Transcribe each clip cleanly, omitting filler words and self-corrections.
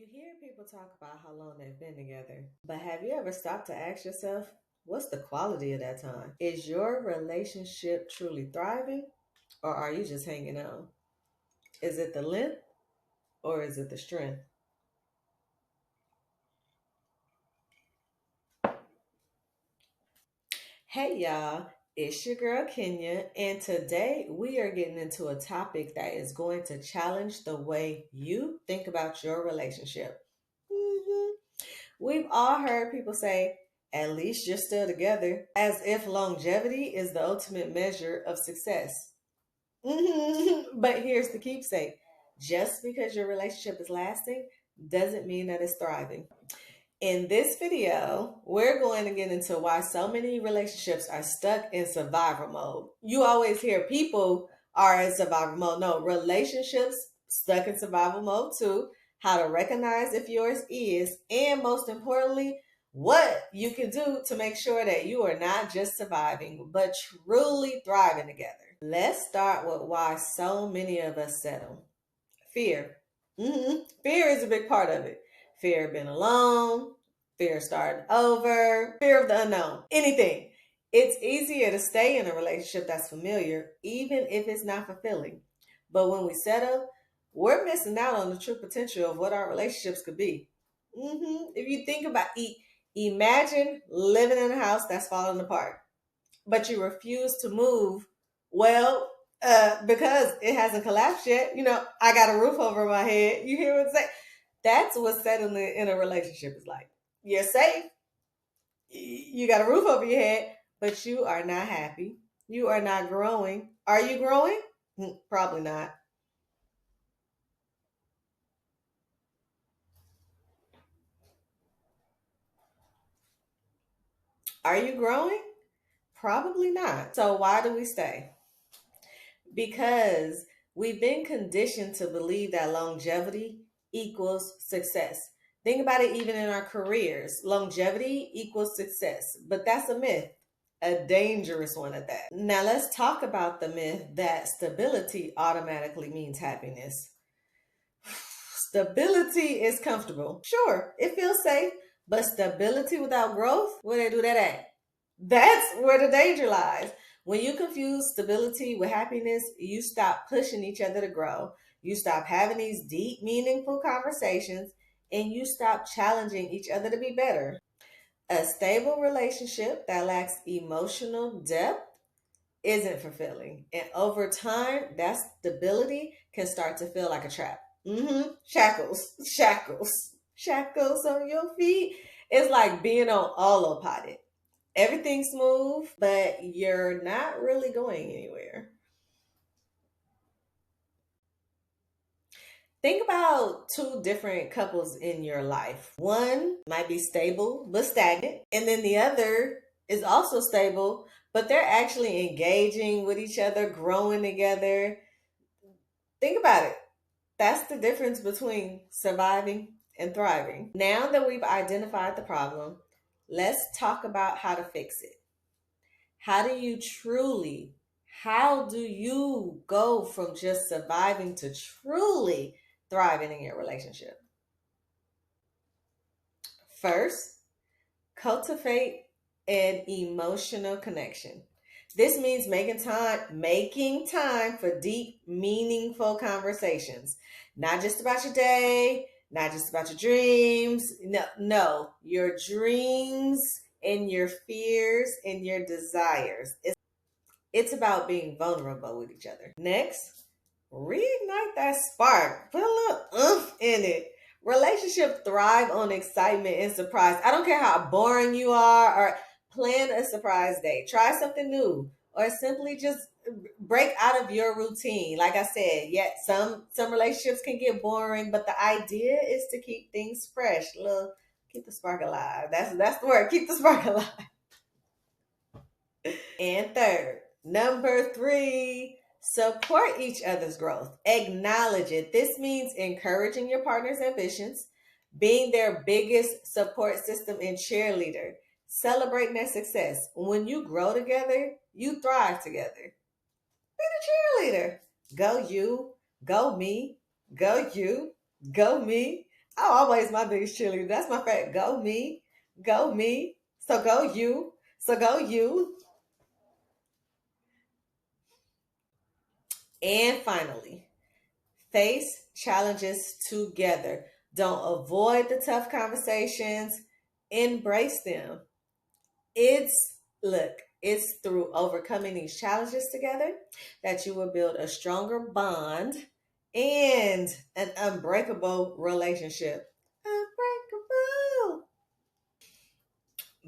You hear people talk about how long they've been together, but have you ever stopped to ask yourself, what's the quality of that time? Is your relationship truly thriving, or are you just hanging on? Is it the length, or is it the strength? Hey y'all, it's your girl Kenya, and today we are getting into a topic that is going to challenge the way you think about your relationship. Mhm. We've all heard people say, at least you're still together, as if longevity is the ultimate measure of success. But here's the keepsake, just because your relationship is lasting doesn't mean that it's thriving. In this video, we're going to get into why so many relationships are stuck in survival mode. You always hear people are in survival mode. No, relationships stuck in survival mode too. How to recognize if yours is, and most importantly, what you can do to make sure that you are not just surviving, but truly thriving together. Let's start with why so many of us settle. Fear. Fear is a big part of it. Fear of being alone, fear of starting over, fear of the unknown, anything. It's easier to stay in a relationship that's familiar, even if it's not fulfilling. But when we settle, we're missing out on the true potential of what our relationships could be. If you think about imagine living in a house that's falling apart, but you refuse to move. Well, because it hasn't collapsed yet. I got a roof over my head. You hear what I'm saying? That's what settling in a relationship is like. You're safe. You got a roof over your head, but you are not happy. You are not growing. Are you growing? Probably not. Are you growing? Probably not. So why do we stay? Because we've been conditioned to believe that longevity equals success. Think about it even in our careers. Longevity equals success, but that's a myth, a dangerous one at that. Now, let's talk about the myth that stability automatically means happiness. Stability is comfortable. Sure, it feels safe, but stability without growth, where they do that at? That's where the danger lies. When you confuse stability with happiness, you stop pushing each other to grow. You stop having these deep, meaningful conversations, and you stop challenging each other to be better. A stable relationship that lacks emotional depth isn't fulfilling. And over time, that stability can start to feel like a trap. Shackles, shackles, shackles on your feet. It's like being on autopilot. Everything's smooth, but you're not really going anywhere. Think about two different couples in your life. One might be stable but stagnant, and then the other is also stable, but they're actually engaging with each other, growing together. Think about it. That's the difference between surviving and thriving. Now that we've identified the problem, let's talk about how to fix it. How do you truly, how do you go from just surviving to truly thriving in your relationship? First, cultivate an emotional connection. This means making time for deep, meaningful conversations. Not just about your day, not just about your dreams. No, your dreams and your fears and your desires. It's about being vulnerable with each other. Next, reignite that spark. Put a little oomph in it. Relationships thrive on excitement and surprise. I don't care how boring you are, or plan a surprise date. Try something new, or simply just break out of your routine. Like I said, yeah, some relationships can get boring, but the idea is to keep things fresh. Little keep the spark alive. That's the word. Keep the spark alive. And third, number three, support each other's growth. Acknowledge it. This means encouraging your partner's ambitions, being their biggest support system and cheerleader, celebrating their success. When you grow together, you thrive together. Be the cheerleader. Go you, go me, go you, go me. Oh, always my biggest cheerleader. That's my favorite. Go me, go me. So go you. So go you. And finally, face challenges together. Don't avoid the tough conversations, embrace them. It's look, it's through overcoming these challenges together that you will build a stronger bond and an unbreakable relationship. Unbreakable.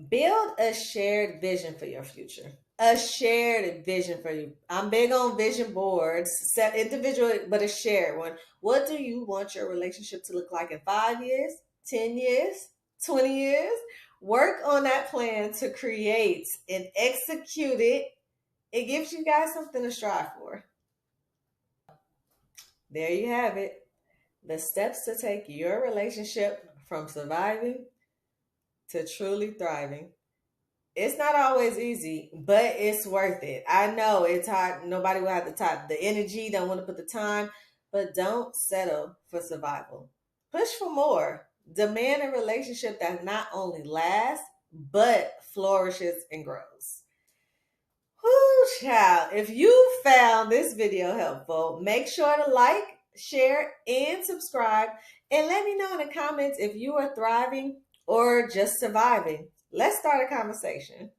Build a shared vision for your future. A shared vision for you. I'm big on vision boards, set individual, but a shared one. What do you want your relationship to look like in 5 years, 10 years, 20 years? Work on that plan to create and execute it. It gives you guys something to strive for. There you have it. The steps to take your relationship from surviving to truly thriving. It's not always easy, but it's worth it. I know it's hard. Nobody will have the energy, don't want to put the time, but don't settle for survival. Push for more. Demand a relationship that not only lasts, but flourishes and grows. Whoo, child. If you found this video helpful, make sure to like, share, and subscribe. And let me know in the comments if you are thriving or just surviving. Let's start a conversation.